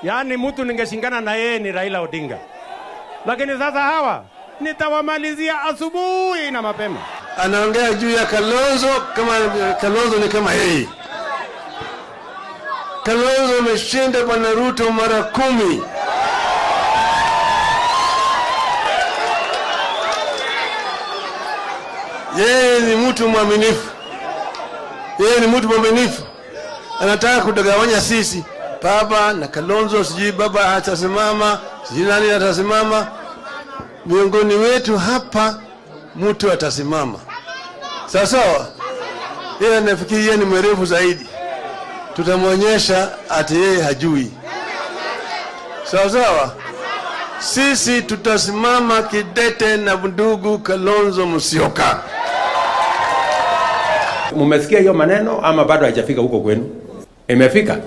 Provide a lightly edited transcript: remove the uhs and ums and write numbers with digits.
Yaani mtu ningeshingana na yeye ni Raila Odinga. Lakini sasa hawa nitawamalizia asubuhi na mapema. Anaongea juu ya Kalonzo kama Kalonzo ni kama yeye. Kalonzo ameshinda Bwana Ruto mara 10. Yeye ni mtu mwaminifu. Yeye ni mtu mwaminifu. Anataka kutagawanya sisi. Baba na Kalonzo, sijui baba atasimama, sijui nani atasimama. Miongoni wetu hapa mtu atasimama. Sasa yeye anafikiri yeye ni mwerevu zaidi. Tutamwonyesha ati yeye hajui. Sawa. Sisi tutasimama kidete na ndugu Kalonzo Musyoka. Mumesikia hiyo maneno ama bado haijafika huko kwenu? Imefika.